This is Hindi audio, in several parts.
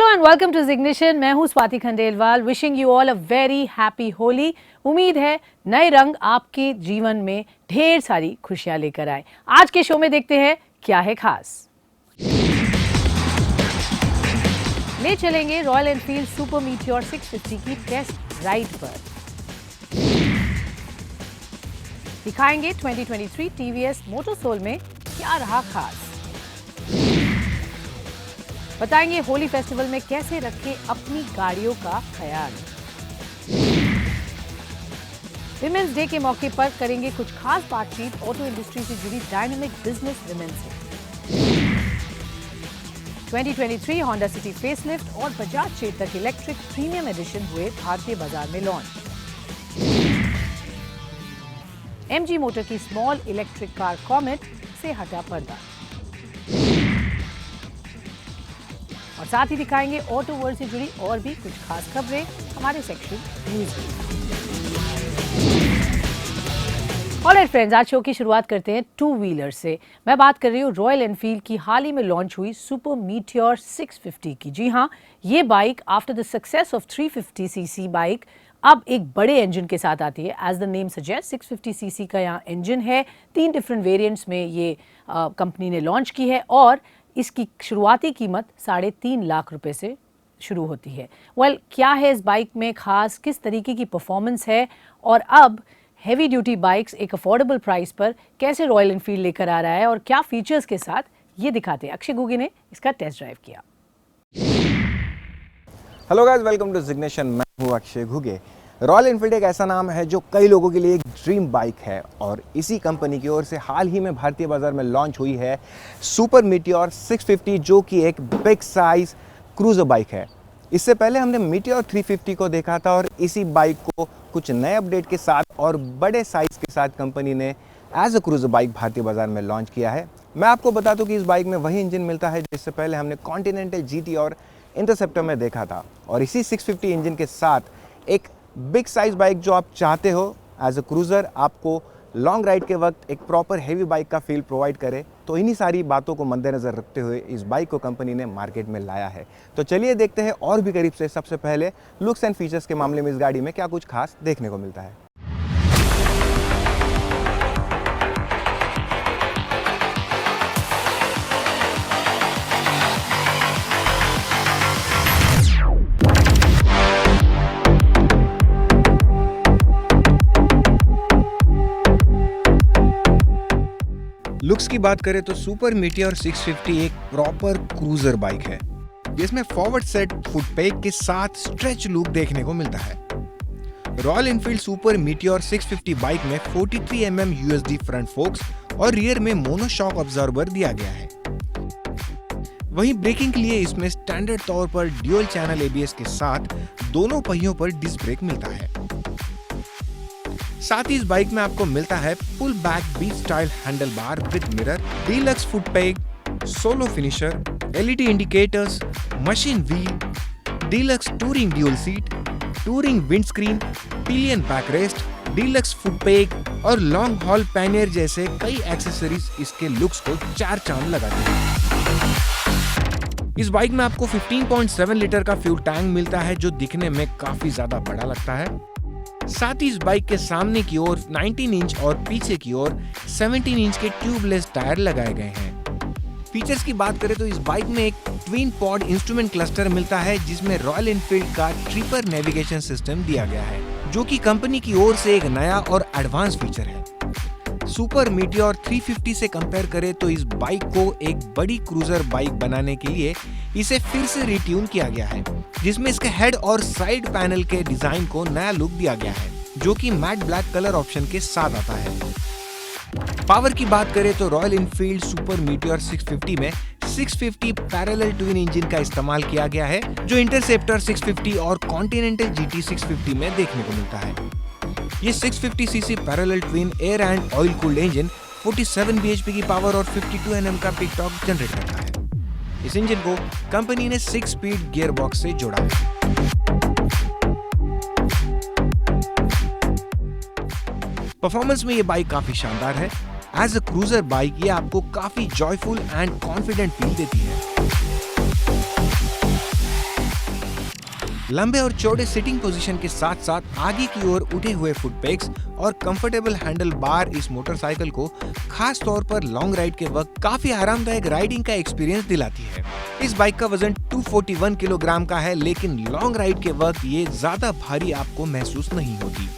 Hello and welcome to Jignition. मैं हूं Swati Khandelwal, wishing you all a very happy Holi. उम्मीद है नए रंग आपके जीवन में ढेर सारी खुशियां लेकर आए। आज के शो में देखते हैं क्या है खास। ले चलेंगे रॉयल एनफील्ड सुपर मीटियोर 650 की टेस्ट राइड पर। दिखाएंगे 2023 टीवीएस मोटर सोल में क्या रहा खास। बताएंगे होली फेस्टिवल में कैसे रखें अपनी गाड़ियों का ख्याल। विमेंस डे के मौके पर करेंगे कुछ खास बातचीत ऑटो इंडस्ट्री से जुड़ी डायनामिक बिजनेस विमेन से। 2023 होंडा सिटी फेसलिफ्ट और Bajaj Chetak electric premium addition हुए भारतीय बाजार में लॉन्च। एमजी मोटर की स्मॉल इलेक्ट्रिक कार कॉमेट से हटा पर्दा। और साथ ही दिखाएंगे ऑटो वर्ल्ड से जुड़ी और भी कुछ खास खबरें हमारे सेक्शन न्यूज में। ऑलराइट फ्रेंड्स, आज शो की शुरुआत करते हैं टू व्हीलर से। मैं बात कर रही हूँ रॉयल एनफील्ड की हाल ही में लॉन्च हुई सुपर मीटियोर 650 की। जी हाँ, ये bike after the success of 350 CC bike अब एक बड़े इंजन के साथ आती है। As the name suggest 650 CC का यहाँ इंजन है। 3 डिफरेंट वेरिएंट्स में ये कंपनी ने लॉन्च की है और इसकी शुरुआती कीमत 3.5 लाख रुपए से शुरू होती है। क्या है इस बाइक में खास, किस तरीके की परफॉर्मेंस है और अब हेवी ड्यूटी बाइक्स एक अफोर्डेबल प्राइस पर कैसे रॉयल एनफील्ड लेकर आ रहा है और क्या फीचर्स के साथ, ये दिखाते हैं। अक्षय घुगे ने इसका टेस्ट ड्राइव किया। Hello guys, welcome to Jignition. मैं हूँ अक्षय घुगे। रॉयल एनफील्ड एक ऐसा नाम है जो कई लोगों के लिए एक ड्रीम बाइक है और इसी कंपनी की ओर से हाल ही में भारतीय बाजार में लॉन्च हुई है सुपर मीटियोर 650, जो कि एक बिग साइज क्रूजर बाइक है। इससे पहले हमने मीटियोर 350 को देखा था और इसी बाइक को कुछ नए अपडेट के साथ और बड़े साइज के साथ कंपनी ने एज अ क्रूजर बाइक भारतीय बाजार में लॉन्च किया है। मैं आपको बता दूं कि इस बाइक में वही इंजन मिलता है जिससे पहले हमने कॉन्टिनेंटल जीटी और इंटरसेप्टर में देखा था और इसी 650 इंजन के साथ एक बिग साइज बाइक जो आप चाहते हो एज अ क्रूज़र, आपको लॉन्ग राइड के वक्त एक प्रॉपर हेवी बाइक का फील प्रोवाइड करे, तो इन्हीं सारी बातों को मद्देनज़र रखते हुए इस बाइक को कंपनी ने मार्केट में लाया है। तो चलिए देखते हैं और भी करीब से। सबसे पहले लुक्स एंड फीचर्स के मामले में इस गाड़ी में क्या कुछ खास देखने को मिलता है। लुक्स की बात करें तो सुपर मीटियोर 650 एक प्रॉपर क्रूजर बाइक है जिसमें फॉरवर्ड सेट फुटपैक के साथ स्ट्रेच लुक देखने को मिलता है। Royal Enfield super meteor 650 bike में 43 mm यूएसडी फ्रंट फोक्स और रियर में मोनो शॉक ऑब्जर्वर दिया गया है। वहीं ब्रेकिंग के लिए इसमें स्टैंडर्ड तौर पर ड्यूल चैनल एबीएस के साथ दोनों पहियों पर डिस्क ब्रेक मिलता है। साथ ही इस बाइक में आपको मिलता है pull back beach style handle bar with mirror, deluxe foot peg, solo finisher, LED indicators, machine wheel, deluxe touring dual seat, touring windscreen, pillion back rest, deluxe foot peg और लॉन्ग हॉल पैनियर जैसे कई एक्सेसरीज इसके लुक्स को 4 चांद लगाते हैं। इस बाइक में आपको 15.7 लीटर का फ्यूल टैंक मिलता है जो दिखने में काफी ज्यादा बड़ा लगता है। साथ ही इस बाइक के सामने की ओर 19 इंच और पीछे की ओर 17 इंच के ट्यूबलेस टायर लगाए गए हैं। फीचर्स की बात करें तो इस बाइक में एक ट्विन पॉड इंस्ट्रूमेंट क्लस्टर मिलता है जिसमें रॉयल एनफील्ड का ट्रिपर नेविगेशन सिस्टम दिया गया है, जो कि कंपनी की ओर से एक नया और एडवांस फीचर है। सुपर मीटियोर 350 से कंपेयर करें तो इस बाइक को एक बड़ी क्रूजर बाइक बनाने के लिए इसे फिर से रिट्यून किया गया है, जिसमें इसके हेड और साइड पैनल के डिजाइन को नया लुक दिया गया है, जो कि मैट ब्लैक कलर ऑप्शन के साथ आता है। पावर की बात करें तो रॉयल एनफील्ड सुपर मीटियोर 650 में 650 पैरेलल ट्विन इंजन का इस्तेमाल किया गया है, जो इंटरसेप्टर 650 और कॉन्टिनेंटल जीटी 650 में देखने को मिलता है। ये 650 CC parallel twin air and oil cooled engine 47 bhp की पावर और 52 Nm का पीक टॉर्क जनरेट करता है। इस इंजन को कंपनी ने 6 स्पीड गियर बॉक्स से जोड़ा है। परफॉर्मेंस में ये बाइक काफी शानदार है। एज अ क्रूजर बाइक ये आपको काफी जॉयफुल एंड कॉन्फिडेंट फील देती है। लंबे और चौड़े सिटिंग पोजीशन के साथ साथ आगे की ओर उठे हुए फुट पेग्स और कंफर्टेबल हैंडल बार इस मोटरसाइकिल को खास तौर पर लॉन्ग राइड के वक्त काफी आरामदायक राइडिंग का एक्सपीरियंस दिलाती है। इस बाइक का वजन 241 किलोग्राम का है, लेकिन लॉन्ग राइड के वक्त ये ज्यादा भारी आपको महसूस नहीं होती।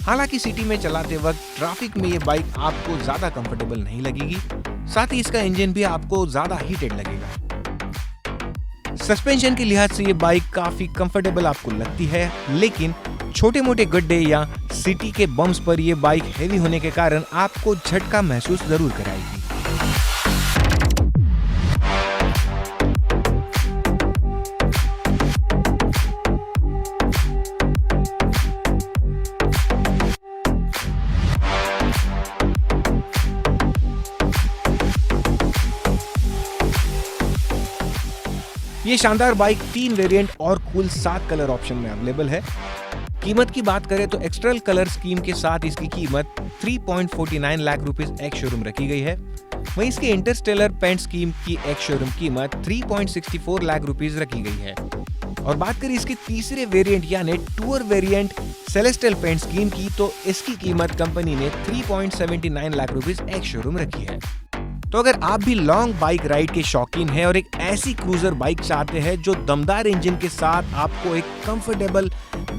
हालांकि सिटी में चलाते वक्त ट्रैफिक में ये बाइक आपको ज्यादा कंफर्टेबल नहीं लगेगी, साथ ही इसका इंजन भी आपको ज्यादा हीटेड लगेगा। सस्पेंशन के लिहाज से ये बाइक काफी कंफर्टेबल आपको लगती है, लेकिन छोटे मोटे गड्ढे या सिटी के बम्प्स पर ये बाइक हेवी होने के कारण आपको झटका महसूस जरूर कराएगी। ये शानदार बाइक 3 वेरिएंट और कुल 7 कलर ऑप्शन में अवेलेबल है। कीमत की बात करें तो एक्स्ट्रल कलर स्कीम के साथ इसकी कीमत 3.49 लाख रुपीस एक्स शोरूम रखी गई है। वहीं इसके इंटरस्टेलर पेंट स्कीम की एक्स शोरूम कीमत 3.64 लाख रुपीस रखी गई है। और बात करें इसके तीसरे वेरिएंट यानी tour variant celestial paint scheme की, तो इसकी कीमत कंपनी ने 3.79 लाख रुपीस एक्स शोरूम रखी है। तो अगर आप भी लॉन्ग बाइक राइड के शौकीन हैं और एक ऐसी क्रूजर बाइक चाहते हैं जो दमदार इंजन के साथ आपको एक कंफर्टेबल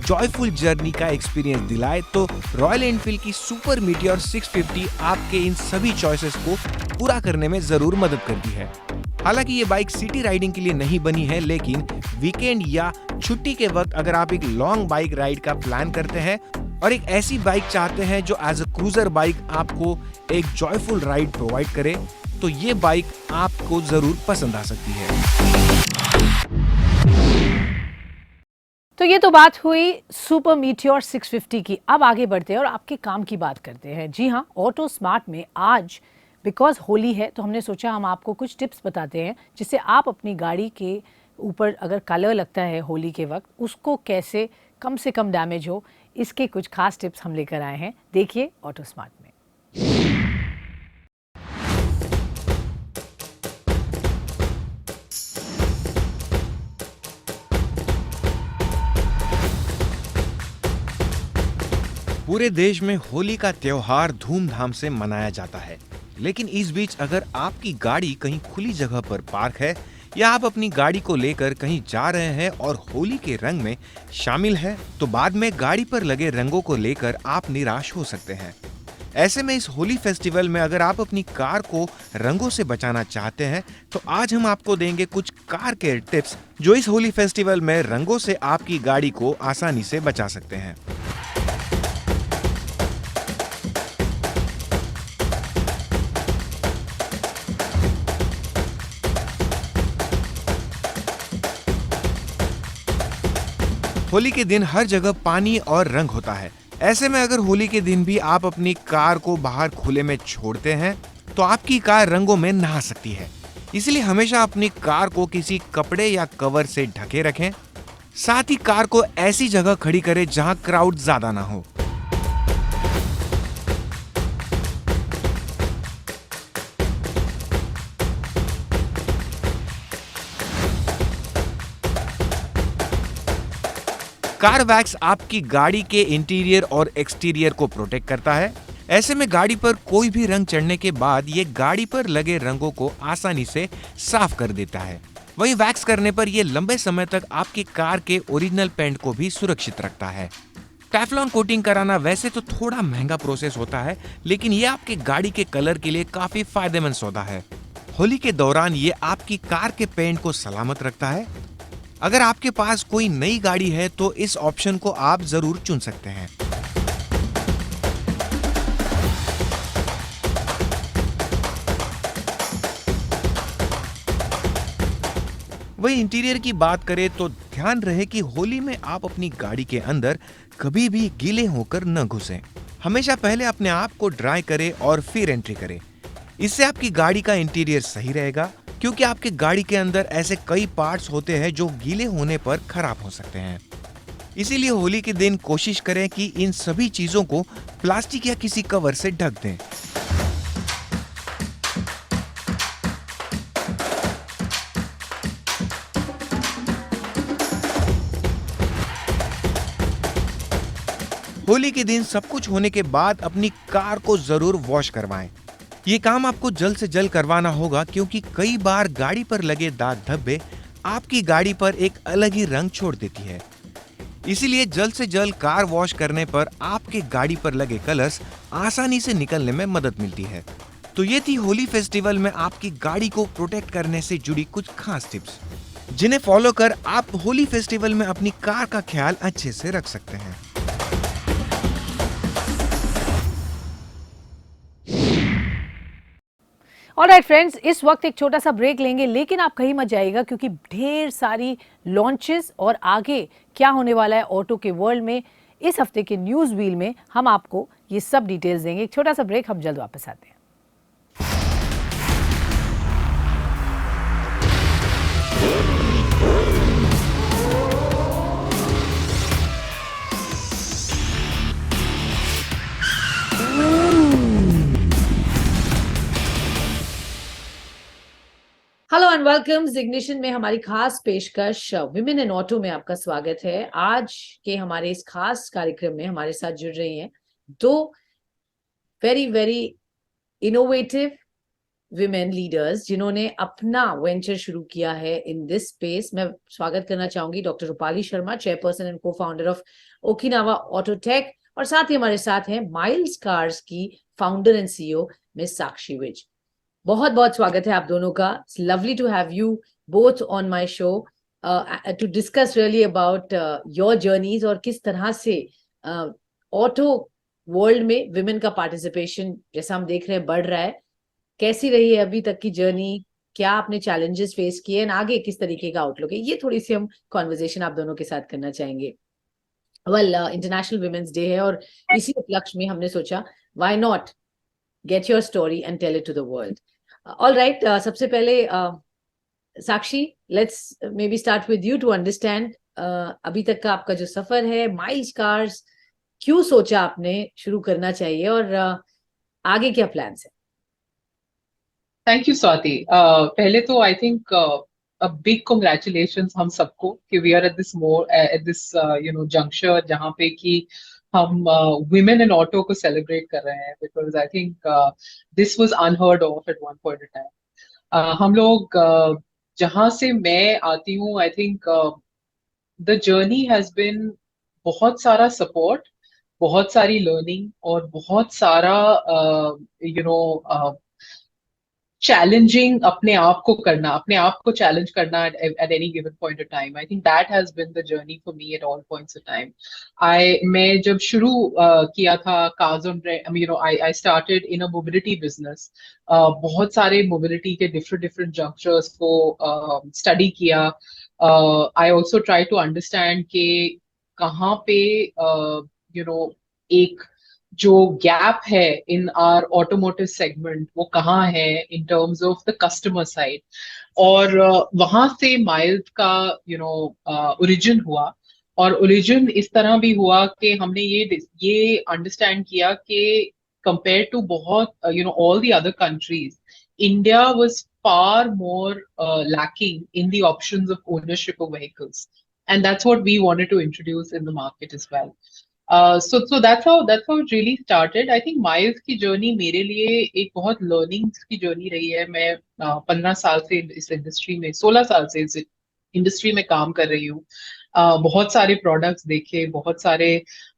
जॉयफुल जर्नी का एक्सपीरियंस दिलाए, तो रॉयल एनफील्ड की सुपर मीटियोर 650 आपके इन सभी चॉइसेस को पूरा करने में जरूर मदद करती है। हालांकि ये बाइक सिटी राइडिंग के लिए नहीं बनी है, लेकिन वीकेंड या छुट्टी के वक्त अगर आप एक लॉन्ग बाइक राइड का प्लान करते हैं और एक ऐसी बाइक चाहते हैं जो एज अ क्रूजर बाइक आपको एक जॉयफुल राइड प्रोवाइड करे, तो ये बाइक आपको जरूर पसंद आ सकती है। तो ये तो बात हुई सुपर मीटियोर 650 की। अब आगे बढ़ते हैं और आपके काम की बात करते हैं। जी हाँ, ऑटो स्मार्ट में आज बिकॉज होली है तो हमने सोचा हम आपको कुछ टिप्स बताते हैं जिससे आप अपनी गाड़ी के ऊपर अगर कलर लगता है होली के वक्त, उसको कैसे कम से कम डैमेज हो, इसके कुछ खास टिप्स हम लेकर आए हैं। देखिए ऑटो स्मार्ट में। पूरे देश में होली का त्योहार धूमधाम से मनाया जाता है, लेकिन इस बीच अगर आपकी गाड़ी कहीं खुली जगह पर पार्क है या आप अपनी गाड़ी को लेकर कहीं जा रहे हैं और होली के रंग में शामिल है, तो बाद में गाड़ी पर लगे रंगों को लेकर आप निराश हो सकते हैं। ऐसे में इस होली फेस्टिवल में अगर आप अपनी कार को रंगों से बचाना चाहते हैं, तो आज हम आपको देंगे कुछ कार केयर टिप्स जो इस होली फेस्टिवल में रंगों से आपकी गाड़ी को आसानी से बचा सकते हैं। होली के दिन हर जगह पानी और रंग होता है। ऐसे में अगर होली के दिन भी आप अपनी कार को बाहर खुले में छोड़ते हैं, तो आपकी कार रंगों में नहा सकती है। इसलिए हमेशा अपनी कार को किसी कपड़े या कवर से ढके रखें। साथ ही कार को ऐसी जगह खड़ी करें जहां क्राउड ज्यादा ना हो। कार वैक्स आपकी गाड़ी के इंटीरियर और एक्सटीरियर को प्रोटेक्ट करता है। ऐसे में गाड़ी पर कोई भी रंग चढ़ने के बाद ये गाड़ी पर लगे रंगों को आसानी से साफ कर देता है। वहीं वैक्स करने पर यह लंबे समय तक आपकी कार के ओरिजिनल पेंट को भी सुरक्षित रखता है। टेफ्लॉन कोटिंग कराना वैसे तो थोड़ा महंगा प्रोसेस होता है, लेकिन ये आपके गाड़ी के कलर के लिए काफी फायदेमंद सौदा है। होली के दौरान ये आपकी कार के पेंट को सलामत रखता है। अगर आपके पास कोई नई गाड़ी है तो इस ऑप्शन को आप जरूर चुन सकते हैं। वही इंटीरियर की बात करें तो ध्यान रहे कि होली में आप अपनी गाड़ी के अंदर कभी भी गीले होकर न घुसें। हमेशा पहले अपने आप को ड्राई करें और फिर एंट्री करें। इससे आपकी गाड़ी का इंटीरियर सही रहेगा, क्योंकि आपके गाड़ी के अंदर ऐसे कई पार्ट्स होते हैं जो गीले होने पर खराब हो सकते हैं। इसीलिए होली के दिन कोशिश करें कि इन सभी चीजों को प्लास्टिक या किसी कवर से ढक दें। होली के दिन सब कुछ होने के बाद अपनी कार को जरूर वॉश करवाएं। ये काम आपको जल्द से जल्द करवाना होगा क्योंकि कई बार गाड़ी पर लगे दाग धब्बे आपकी गाड़ी पर एक अलग ही रंग छोड़ देती है। इसीलिए जल्द से जल्द कार वॉश करने पर आपके गाड़ी पर लगे कलर्स आसानी से निकलने में मदद मिलती है। तो ये थी होली फेस्टिवल में आपकी गाड़ी को प्रोटेक्ट करने से जुड़ी कुछ खास टिप्स, जिन्हें फॉलो कर आप होली फेस्टिवल में अपनी कार का ख्याल अच्छे से रख सकते हैं। ऑलराइट फ्रेंड्स, इस वक्त एक छोटा सा ब्रेक लेंगे, लेकिन आप कहीं मत जाइएगा क्योंकि ढेर सारी लॉन्चेस और आगे क्या होने वाला है ऑटो के वर्ल्ड में, इस हफ्ते के न्यूज़ व्हील में हम आपको ये सब डिटेल्स देंगे। एक छोटा सा ब्रेक, हम जल्द वापस आते हैं। Hello and welcome. इग्निशन में हमारी खास पेशकश विमेन इन ऑटो में आपका स्वागत है। आज के हमारे इस खास कार्यक्रम में हमारे साथ जुड़ रही हैं दो very very innovative women leaders जिन्होंने अपना वेंचर शुरू किया है इन दिस स्पेस। मैं स्वागत करना चाहूंगी doctor Rupali Sharma, chairperson and co founder of Okinawa Autotech, और साथ ही हमारे साथ हैं माइल्स कार्स की founder and CEO miss Sakshi Vij. बहुत बहुत स्वागत है आप दोनों का। It's lovely to have you both on my show to discuss really about your journeys और किस तरह से ऑटो वर्ल्ड में विमेन का पार्टिसिपेशन, जैसा हम देख रहे हैं, बढ़ रहा है। कैसी रही है अभी तक की जर्नी, क्या आपने चैलेंजेस फेस किए और आगे किस तरीके का आउटलुक है, ये थोड़ी सी हम कॉन्वर्जेशन आप दोनों के साथ करना चाहेंगे। इंटरनेशनल विमेन्स डे है और इसी उपलक्ष्य में हमने सोचा why not get your story and tell it to the world. All right, सबसे पहले Sakshi, let's maybe start with you to understand अभी तक का आपका जो सफर है, माइल्स कार्स क्यों सोचा आपने शुरू करना चाहिए और आगे क्या प्लान्स है? Thank you Swati. पहले तो I think a big congratulations हम सबको कि we are at this junction जहाँ पे कि हम women in auto को सेलिब्रेट कर रहे हैं, because I think this was unheard of at one point in time. हम लोग जहाँ से मैं आती हूँ, I think the journey has been बहुत सारा सपोर्ट, बहुत सारी लर्निंग और बहुत सारा चैलेंजिंग अपने आप को करना, अपने आप को चैलेंज करना at any given point of time. I think that has been the journey for me at all points of time. मैं जब शुरू किया था cars on I started in a mobility business. बहुत सारे mobility के different junctures को study किया. I also try to understand कि कहाँ पे एक जो गैप है इन आर ऑटोमोटिव सेगमेंट वो कहाँ है in terms of the customer side, और वहां से माइल्स का ओरिजिन हुआ। और ओरिजिन इस तरह भी हुआ कि हमने ये अंडरस्टैंड किया कि कंपेयर टू बहुत all the other countries, India was far more lacking in the options of ownership of vehicles, and that's what we wanted to introduce in the market as well. So that's how it really started. I think miles की जर्नी मेरे लिए एक बहुत लर्निंग्स की जर्नी रही है। मैं 15 साल से इस इंडस्ट्री में, 16 साल से इस इंडस्ट्री में काम कर रही हूँ। बहुत सारे प्रोडक्ट्स देखे, बहुत सारे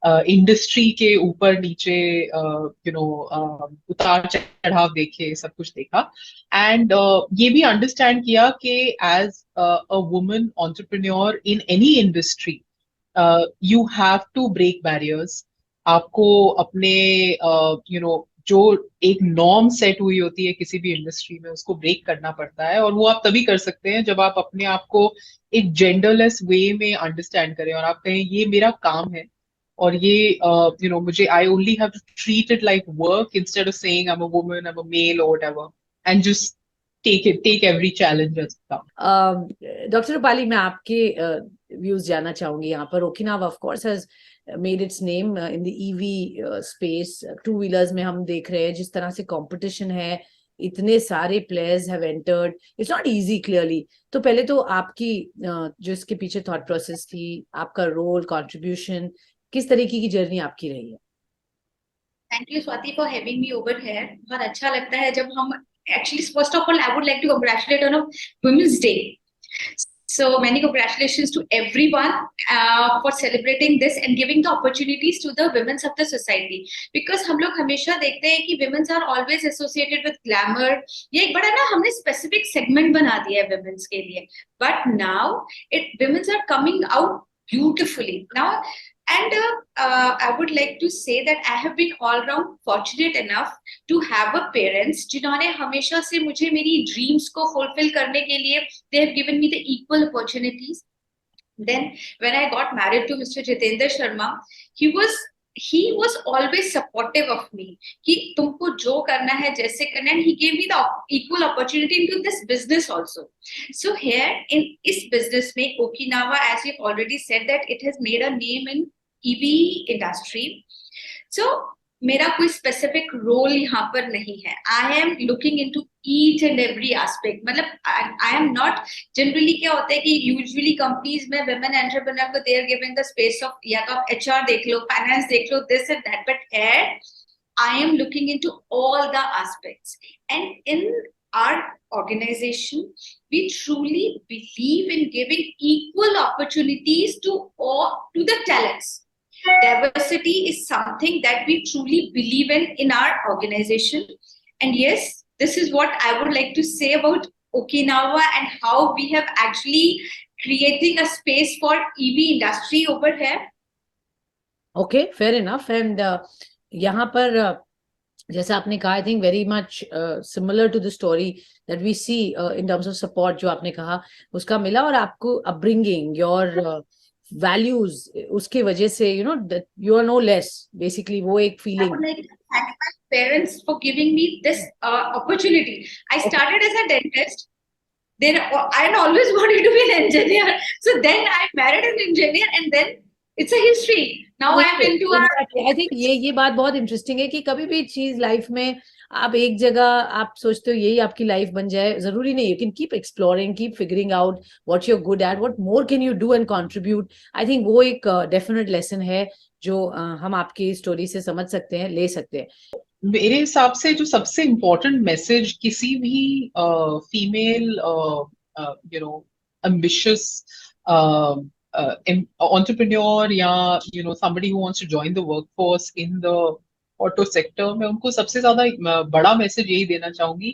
इंडस्ट्री के ऊपर नीचे उतार चढ़ाव देखे, सब कुछ देखा। एंड ये भी अंडरस्टैंड किया कि as a woman entrepreneur in any industry you have to break barriers. आपको अपने जो एक नॉर्म सेट हुई होती है किसी भी इंडस्ट्री में, उसको ब्रेक करना पड़ता है। और वो आप तभी कर सकते हैं जब आप अपने आप को एक जेंडरलेस वे में अंडरस्टैंड करें और आप कहें ये मेरा काम है और ये मुझे I only have to treat it like work instead of saying I am a woman, I am a male और whatever, and just take every challenge as it comes. Doctor Rupali, मैं आपके व्यूज जानना चाहूंगी यहाँ पर। Okinawa of course has made its name in the EV space. Two wheelers में हम देख रहे हैं जिस तरह से कंपटीशन है, इतने सारे players have entered, it's not easy clearly. तो पहले तो आपकी जो इसके पीछे थॉट प्रोसेस थी, आपका रोल, कंट्रीब्यूशन, किस तरीके की जर्नी आपकी रही है? Thank you Swati for having me over here. बहुत अच्छा लगता है जब हम actually first of all I would like to congratulate on women's day. So many congratulations to everyone for celebrating this and giving the opportunities to the women of the society. Because हम लोग हमेशा देखते हैं कि women are always associated with glamour. ये एक बड़ा ना हमने specific segment बना दिया है women's के लिए. But now women are coming out beautifully now. And I would like to say that I have been all round fortunate enough to have a parents जिन्होंने हमेशा से मुझे मेरी dreams को fulfill करने के लिए they have given me the equal opportunities. Then when I got married to Mr. Jitendra Sharma, he was always supportive of me कि तुमको जो करना है जैसे करना है. He gave me the equal opportunity into this business also. So here in इस business में Okinawa, as you've already said, that it has made a name in EV industry. So मेरा कोई specific role यहाँ पर नहीं है. I am looking into each and every aspect. मतलब I am not generally क्या होता है कि usually companies में women entrepreneur को they are giving the space of या तो आप HR देख लो, finance देख लो, this and that. But here I am looking into all the aspects. And in our organization, we truly believe in giving equal opportunities to the talents. Diversity is something that we truly believe in our organization. And yes, this is what I would like to say about Okinawa and how we have actually creating a space for EV industry over here. Okay, fair enough. And यहाँ पर जैसा आपने कहा, I think very much similar to the story that we see in terms of support जो आपने कहा उसका मिला, और आपको upbringing, your values, उसके वजह से that you are no less, basically वो एक feeling. I would like to thank my parents for giving me this opportunity. I started as a dentist. Then I always wanted to be an engineer. So then I married an engineer, and then it's a history. Now I'm into I think ये बात बहुत इंटरेस्टिंग है कि कभी भी चीज लाइफ में आप एक जगह आप सोचते हो यही आपकी लाइफ बन जाए, जरूरी नहीं. You can keep exploring, keep figuring out what you are good at, what more can you do and contribute. I think वो एक डेफिनेट लेसन है जो हम आपकी स्टोरी से समझ सकते हैं, ले सकते हैं. मेरे हिसाब से जो सबसे इम्पोर्टेंट मैसेज किसी भी फीमेल ambitious entrepreneur या somebody who wants to join the workforce in the auto sector, मैं उनको सबसे ज्यादा बड़ा मैसेज यही देना चाहूंगी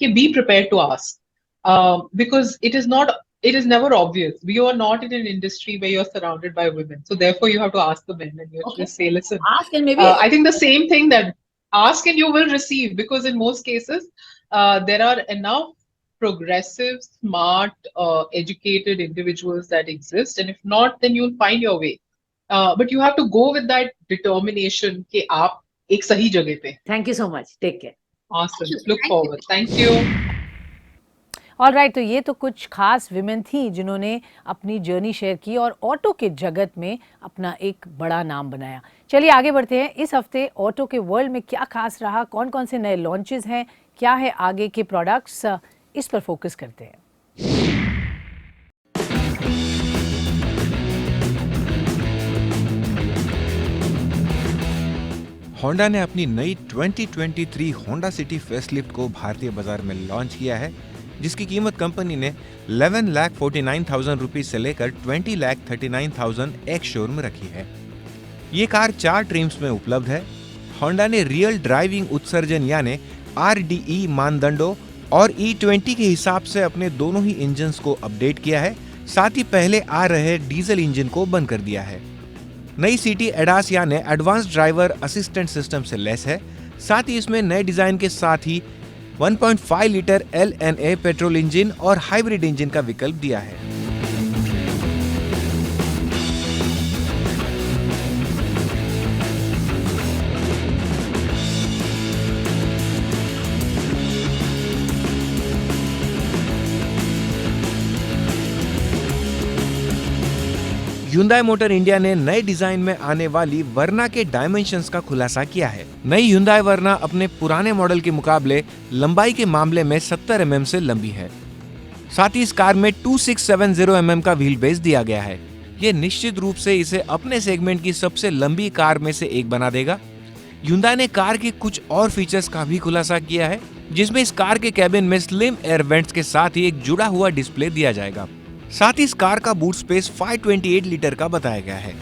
कि be prepared to ask, because it is never obvious. We are not in an industry where you're surrounded by women, so therefore you have to ask the men and you have to say, listen, ask and maybe I think the same thing, that ask and you will receive, because in most cases there are enough progressive, smart, educated individuals that exist, and if not, then you'll find your way. But you have to go with that determination कि आप एक सही जगह पे. Thank you so much. Take care. Awesome. Look forward. Thank you. All right, तो ये तो कुछ खास विमेन थी जिन्होंने अपनी जर्नी शेयर की और ऑटो के जगत में अपना एक बड़ा नाम बनाया. चलिए आगे बढ़ते हैं. इस हफ्ते ऑटो के वर्ल्ड में क्या खास रहा, कौन कौन से नए लॉन्चेस हैं, क्या है आगे के प्रोडक्ट्स, इस पर फोकस करते हैं. होंडा ने अपनी नई 2023 होंडा सिटी फेसलिफ्ट को भारतीय बाजार में लॉन्च किया है, जिसकी कीमत कंपनी ने 11,49,000 रुपये से लेकर 20,39,000 एक शोरूम में रखी है. ये कार 4 ट्रिम्स में उपलब्ध है. होंडा ने रियल ड्राइविंग उत्सर्जन यानी RDE मानदंडों और E20 के हिसाब से अपने दोनों ही इंजन्स को अपडेट किया है. साथ ही पहले आ रहे डीजल इंजन को बंद कर दिया है. नई सिटी एडास यानी एडवांस ड्राइवर असिस्टेंट सिस्टम से लैस है. साथ ही इसमें नए डिजाइन के साथ ही 1.5 लीटर LNA पेट्रोल इंजन और हाइब्रिड इंजन का विकल्प दिया है. Hyundai मोटर इंडिया ने नए डिजाइन में आने वाली वर्ना के डायमेंशंस का खुलासा किया है. नई Hyundai वर्ना अपने पुराने मॉडल के मुकाबले लंबाई के मामले में 70 mm से लंबी है. साथ ही इस कार में 2670 mm का व्हील बेस दिया गया है. ये निश्चित रूप से इसे अपने सेगमेंट की सबसे लंबी कार में से एक बना देगा। Hyundai ने कार के कुछ और फीचर्स का भी खुलासा किया है, जिसमें इस कार के कैबिन में स्लिम एयर वेंट्स के साथ ही एक जुड़ा हुआ डिस्प्ले दिया जाएगा। साथ ही इस कार का बूट स्पेस 528 लीटर का बताया गया है।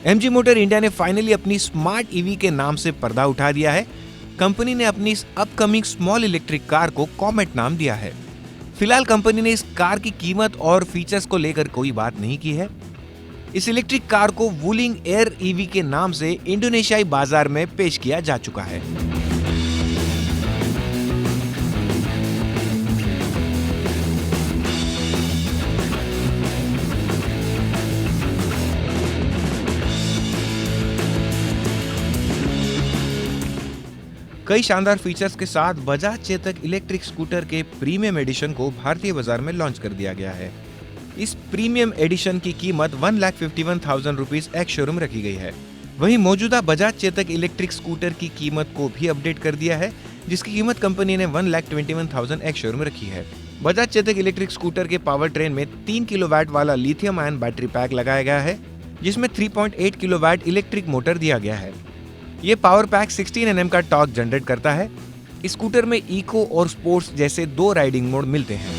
MG मोटर इंडिया ने फाइनली अपनी स्मार्ट ईवी के नाम से पर्दा उठा दिया है। कंपनी ने अपनी इस अपकमिंग स्मॉल इलेक्ट्रिक कार को कॉमेट नाम दिया है। फिलहाल कंपनी ने इस कार की कीमत और फीचर्स को लेकर कोई बात नहीं की है। इस इलेक्ट्रिक कार को वुलिंग एयर ईवी के नाम से इंडोनेशियाई बाजार में पेश किया जा चुका है। कई शानदार फीचर्स के साथ बजाज चेतक इलेक्ट्रिक स्कूटर के प्रीमियम एडिशन को भारतीय बाजार में लॉन्च कर दिया गया है। इस प्रीमियम एडिशन की कीमत 1,51,000 रुपीज एक्स शोरूम रखी गई है। वहीं मौजूदा बजाज चेतक इलेक्ट्रिक स्कूटर की कीमत को भी अपडेट कर दिया है, जिसकी कीमत कंपनी ने 1,21,000 एक्स शोरूम रखी है। बजाज चेतक इलेक्ट्रिक स्कूटर के पावर ट्रेन में 3 किलोवाट वाला लिथियम आयन बैटरी पैक लगाया गया है, जिसमें 3.8 किलोवाट इलेक्ट्रिक मोटर दिया गया है। ये पावर पैक 16 Nm का टॉर्क जनरेट करता है। इस स्कूटर में इको और स्पोर्ट्स जैसे 2 राइडिंग मोड मिलते हैं।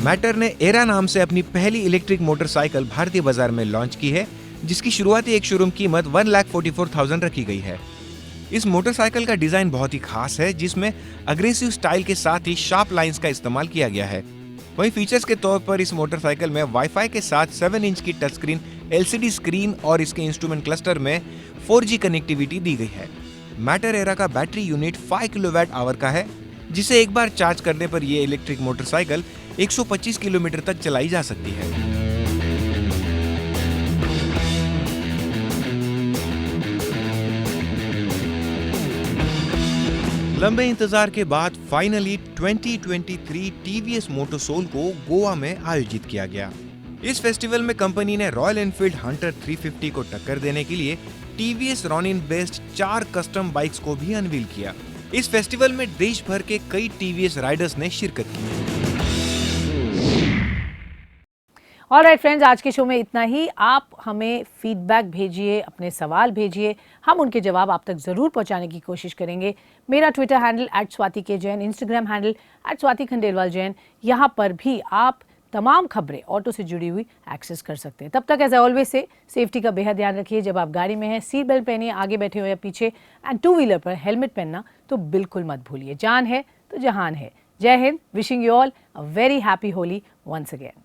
मैटर ने एरा नाम से अपनी पहली इलेक्ट्रिक मोटरसाइकिल भारतीय बाजार में लॉन्च की है, जिसकी शुरुआती एक शोरूम कीमत 1,44,000 रखी गई है। इस मोटरसाइकिल का डिजाइन बहुत ही खास है, जिसमें अग्रेसिव स्टाइल के साथ ही शार्प लाइंस का इस्तेमाल किया गया है। वहीं फीचर्स के तौर पर इस मोटरसाइकिल में वाईफाई के साथ 7 इंच की टच स्क्रीन LCD स्क्रीन और इसके इंस्ट्रूमेंट क्लस्टर में 4G कनेक्टिविटी दी गई है। मैटर एरा का बैटरी यूनिट 5 किलोवाट आवर का है, जिसे एक बार चार्ज करने पर यह इलेक्ट्रिक मोटरसाइकिल 125 किलोमीटर तक चलाई जा सकती है। लंबे इंतजार के बाद फाइनली 2023 TVS मोटर सोल को गोवा में आयोजित किया गया। इस फेस्टिवल में कंपनी ने रॉयल एनफील्ड हंटर 350 को टक्कर देने के लिए TVS Ronin based 4 custom bikes को भी अनवील किया। इस फेस्टिवल में देश भर के कई TVS राइडर्स ने शिरकत की। ऑलराइट फ्रेंड्स, आज के शो में इतना ही। आप हमें फीडबैक भेजिए, अपने सवाल भेजिए, हम उनके जवाब आप तक ज़रूर पहुंचाने की कोशिश करेंगे। मेरा Twitter handle @swati_k_jain, Instagram handle @swati_khandelwal_jain। यहाँ पर भी आप तमाम खबरें ऑटो से जुड़ी हुई एक्सेस कर सकते हैं। तब तक एज ऑलवेज से सेफ्टी का बेहद ध्यान रखिए। जब आप गाड़ी में हैं, सीट बेल्ट पहनिए, आगे बैठे हो या पीछे, एंड 2 व्हीलर पर हेलमेट पहनना तो बिल्कुल मत भूलिए। जान है तो जहान है। जय Hind. Wishing you all a very happy Holi once again.